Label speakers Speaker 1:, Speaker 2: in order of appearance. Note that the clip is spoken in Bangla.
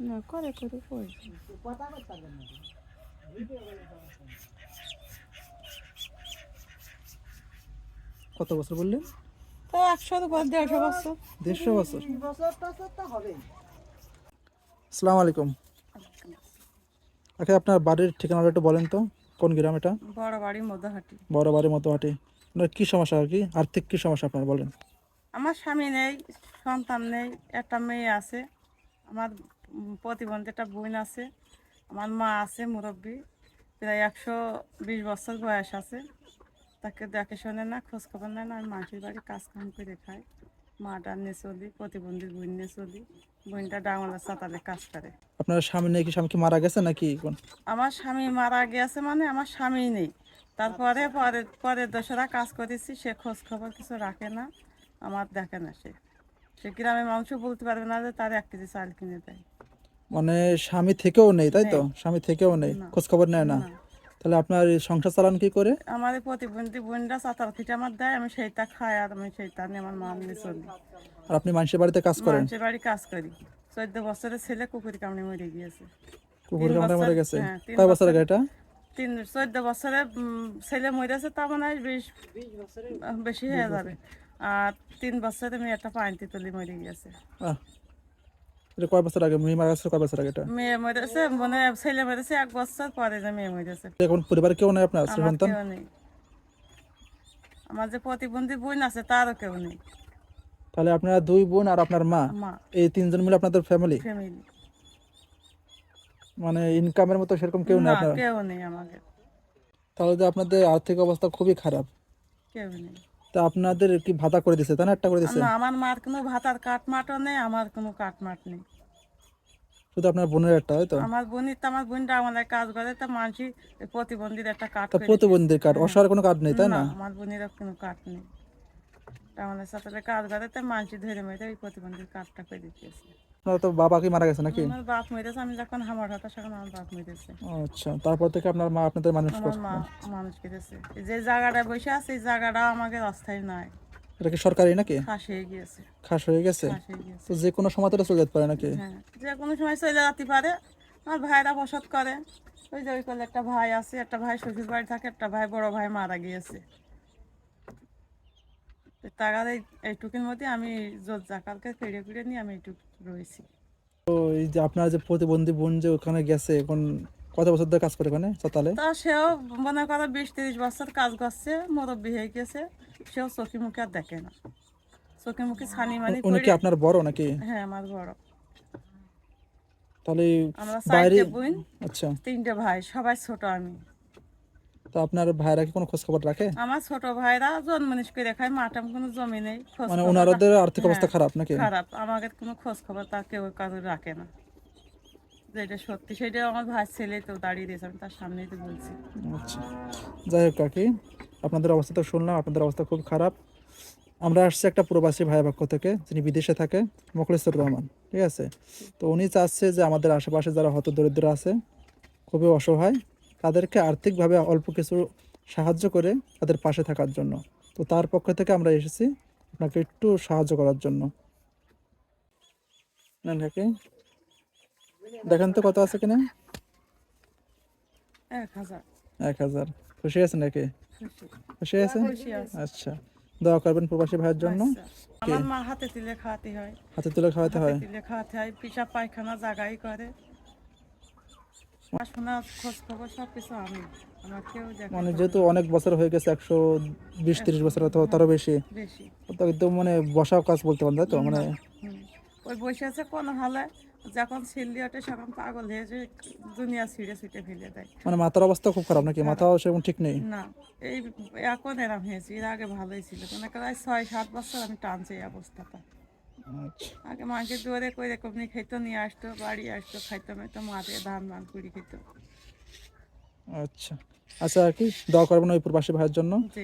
Speaker 1: না করে করে কই
Speaker 2: কত বছর বললেন?
Speaker 1: তো 100 বা 150 বছর।
Speaker 2: 150 বছর। আসসালামু আলাইকুম। আচ্ছা, আপনার বাড়ির ঠিকানাটা একটু বলেন তো, কোন গ্রাম এটা?
Speaker 1: বড় বাড়ি মধ্যহাটি।
Speaker 2: বড় বাড়ি মতোহাটি। আপনার কী সমস্যা আর কি, আর্থিক কী সমস্যা আপনার বলেন?
Speaker 1: আমার স্বামী নেই, সন্তান নেই, একটা মেয়ে আছে। আমার প্রতিবন্ধী একটা বোন আছে। আমার মা আছে মুরব্বী, প্রায় 120 বছর বয়স আছে। তাকে দেখে শোনে না, খোঁজ খবর নেয় না। আমি মাটির বাড়ি কাজ কাম করে খাই। মাটা নিয়ে চলি, প্রতিবন্ধী বোন নিয়ে চলি। বোনটা ডাঙলার চাতালে কাজ করে।
Speaker 2: আপনার স্বামী নেই, কি স্বামী কি মারা গেছে নাকি কোন?
Speaker 1: আমার স্বামী মারা গেছে, মানে আমার স্বামী নেই। তারপরে পরের দোসরা কাজ করেছি, সে খোঁজ খবর কিছু রাখে না, আমার দেখে না। সে সে গ্রামে মাংস বলতে পারবে না যে তার 1 কেজি চাল কিনে দেয়।
Speaker 2: মানে স্বামী থেকেও নেই, তাই তো?
Speaker 1: নেই।
Speaker 2: স্বামী থেকেও নেই,
Speaker 1: না।
Speaker 2: খোঁজ খবর নেয় না।
Speaker 1: না।
Speaker 2: তাহলে আপনার এই সংসার চালান কি করে?
Speaker 1: আমার এই প্রতিবন্ধী বোনরা চাতাল থেকে আমার দেয়, আমি সেইটা খাই, আর আমি সেইটা নিয়ে আমার মা নিয়ে চলি।
Speaker 2: আর আপনি মানুষের বাড়িতে কাজ করেন?
Speaker 1: মানুষের বাড়ি কাজ করি। 14 বছরের ছেলে কুকুর কামড়ে মরে গিয়েছে।
Speaker 2: কুকুর
Speaker 1: 3
Speaker 2: কামড়ে
Speaker 1: বছর,
Speaker 2: মরে গেছে?
Speaker 1: হ্যাঁ 3
Speaker 2: কয় বছর
Speaker 1: বছর,
Speaker 2: আগে এটা?
Speaker 1: 14 বছরের ছেলে মরেছে, তা মানে 20 বেশি হয়ে যাবে। আর 3 বছরে মেয়েটা পানিতে তুলে মরে গিয়েছে।
Speaker 2: আহ, এটা কয় বছর আগে মেয়ে মারা গেছে? কয় বছর আগে এটা?
Speaker 1: মেয়ে মরেছে, মানে ছেলে মরেছে 1 বছর পরে যে মেয়ে মরেছে।
Speaker 2: এখন পরিবারে কেউ নেই আপনার, স্ত্রী
Speaker 1: আমার
Speaker 2: সন্তান?
Speaker 1: কেউ নেই। আমার যে প্রতিবন্ধী বোন আছে তারও কেউ নেই।
Speaker 2: তাহলে আপনারা দুই বোন আর আপনার মা,
Speaker 1: মা,
Speaker 2: এই তিনজন মিলে আপনাদের ফ্যামিলি?
Speaker 1: ফ্যামিলি।
Speaker 2: মানে ইনকামের মতো সেরকম কেউ নেই
Speaker 1: না,
Speaker 2: আপনার?
Speaker 1: কেউ নেই আমাদের।
Speaker 2: তাহলে যে আপনাদের আর্থিক অবস্থা খুবই খারাপ।
Speaker 1: কেউ নেই।
Speaker 2: তা আপনাদের কি ভাতা করে দিছে, তাই না? একটা করে দিছে?
Speaker 1: না, আমার মার কোনো ভাতার কাটমাটও নেই, আমার কোনো কাটমাট নেই।
Speaker 2: শুধু আপনার বোনের একটা, তাই তো?
Speaker 1: আমার বোনটা আমাদের কাজ করে, তা মানসি প্রতিবন্ধীর একটা কাট
Speaker 2: তা
Speaker 1: করে দিয়েছে।
Speaker 2: প্রতিবন্ধীর কার্ড,
Speaker 1: হ্যাঁ।
Speaker 2: অসহায়ের কোনো কার্ড নেই, তাই
Speaker 1: না,
Speaker 2: না?
Speaker 1: আমার বোনেরও কোনো কাট নেই। তা আমাদের সাথে কাজ করে, তা মানসি ধরে মেরে ওই প্রতিবন্ধীর কার্ডটা করে দিয়েছে।
Speaker 2: আপনার তো বাবা কি মারা গেছে নাকি?
Speaker 1: আমার বাপ মেরেছে, আমি যখন হামার হতো সেখন আমার বাপ মেরেছে।
Speaker 2: ও আচ্ছা, তারপর থেকে আপনার মা আপনাদের মানুষ
Speaker 1: আমার
Speaker 2: করছে?
Speaker 1: মা মানুষ করেছে। যে জায়গাটায় বসে আছে, এই জায়গাটাও আমাকে অস্থায়ী নাই,
Speaker 2: এটা কি সরকারি নাকি?
Speaker 1: খাস হয়ে গিয়েছে।
Speaker 2: খাস হয়ে গেছে?
Speaker 1: খাস হয়ে গিয়েছে।
Speaker 2: তো যে কোনো সময় তো এটা চলে যেতে পারে নাকি?
Speaker 1: হ্যাঁ, যে কোনো সময় চলে যেতে পারে। আমার ভাইরা বসত করে। ওই যে ওই কোলে একটা ভাই আছে, একটা ভাই শ্বশুর বাড়ি থাকে, একটা ভাই বড় ভাই মারা গিয়েছে। তাগার এইটুকুর মধ্যে আমি জোর জাকালকে ফিরে ফিরে নিয়ে আমি এইটুকু রয়েছি।
Speaker 2: তো এই যে আপনার যে প্রতিবন্ধী বোন যে ওখানে গেছে, এখন কত বছর ধরে কাজ করে ওখানে সতালে?
Speaker 1: তা সেও মনে করো 20-30 বছর কাজ করছে, মুরব্বী হয়ে গেছে। সেও চোখে মুখে আর দেখে না, চোখে মুখে ছানি মানি
Speaker 2: উনি কি
Speaker 1: পড়ে।
Speaker 2: আপনার বড় নাকি?
Speaker 1: হ্যাঁ, আমার বড়।
Speaker 2: তাহলে
Speaker 1: আমরা
Speaker 2: বাইরে?
Speaker 1: 4টে বোন,
Speaker 2: আচ্ছা,
Speaker 1: 3টে ভাই, সবাই ছোট আমি।
Speaker 2: তো আপনার ভাইরা কি কোনো খোঁজ খবর রাখে?
Speaker 1: আমার ছোট ভাইরা জন্মনিশ করে খায়, মাটাম কোনো জমি নেই, খোঁজ
Speaker 2: মানে
Speaker 1: খবর
Speaker 2: ওনাদের আর্থিক
Speaker 1: হ্যাঁ,
Speaker 2: অবস্থা খারাপ নাকি?
Speaker 1: খারাপ। আমাদের কোনো খোঁজ খবর তা কেউ কারো রাখে না। যেটা সত্যি সেটা আমার ভাই ছেলে তো দাঁড়িয়ে দিয়েছে, আমি তার সামনেই তো বলছি।
Speaker 2: আচ্ছা, যাই হোক কাকি, আপনাদের অবস্থা তো শুনলাম, আপনাদের অবস্থা খুব খারাপ। আমরা আসছি একটা প্রবাসী ভাইয়ের পক্ষ থেকে, যিনি বিদেশে থাকে, মোখলেসুর রহমান, ঠিক আছে? তো উনি চাচ্ছে যে আমাদের আশেপাশে যারা হতদরিদ্র আছে, খুবই অসহায়, তাদেরকে আর্থিকভাবে অল্প কিছু সাহায্য করে তাদের পাশে থাকার জন্য। তো তার পক্ষ থেকে আমরা এসেছি আপনাকে একটু সাহায্য করার জন্য। নেন কাকি, দেখেন তো কত আছে কিনা।
Speaker 1: 1000।
Speaker 2: 1000। খুশি আছেন নাকি?
Speaker 1: খুশি।
Speaker 2: খুশি আছেন?
Speaker 1: খুশি আছে।
Speaker 2: আচ্ছা, দোয়া করবেন প্রবাসী ভাইয়ের জন্য।
Speaker 1: আচ্ছা।
Speaker 2: কে?
Speaker 1: আমার মা হাতে তুলে খাওয়াতে হয়।
Speaker 2: হাতে তুলে খাওয়াতে
Speaker 1: হাতে
Speaker 2: হয়?
Speaker 1: তুলে খাওয়াতে হয়, পিসা পায়খানা জাগাই করে। পড়াশোনা খোঁজ খবর সব কিছু আমি। আমার কেউ দেখে
Speaker 2: মানে
Speaker 1: করে
Speaker 2: যেহেতু
Speaker 1: না।
Speaker 2: অনেক বছর হয়ে গেছে, 120-30 বছর অথবা
Speaker 1: হ্যাঁ,
Speaker 2: তারও বেশি,
Speaker 1: বেশি।
Speaker 2: তো একদম মানে বসা কাজ বলতে পারেন, তাই তো? মানে
Speaker 1: না। হুম। ওই বসে আছে কোন হালে, যখন ছিল্লি ওঠে তখন পাগল হয়ে যে দুনিয়া ছিঁড়ে ছিটে ফেলে দেয়।
Speaker 2: মানে মাথার অবস্থা খুব খারাপ
Speaker 1: খুব
Speaker 2: নাকি?
Speaker 1: খারাপ।
Speaker 2: মাথাও সেরকম ঠিক নেই?
Speaker 1: না, এই এখন এরম হয়েছে, এর আগে ভালোই ছিল। মনে করো 6-7 বছর আমি টানছি এই অবস্থাটা।
Speaker 2: আচ্ছা।
Speaker 1: আগে মাকে দৌড়ে করে কমনি খেতো, নিয়ে আসতো, বাড়ি আসতো, খাইতো মেতো, মাঠে ধান ধান কুড়ি খেতো।
Speaker 2: আচ্ছা, আচ্ছা আর কি, দোয়া করবেন ওই প্রবাসী ভাইয়ের জন্য।
Speaker 1: যে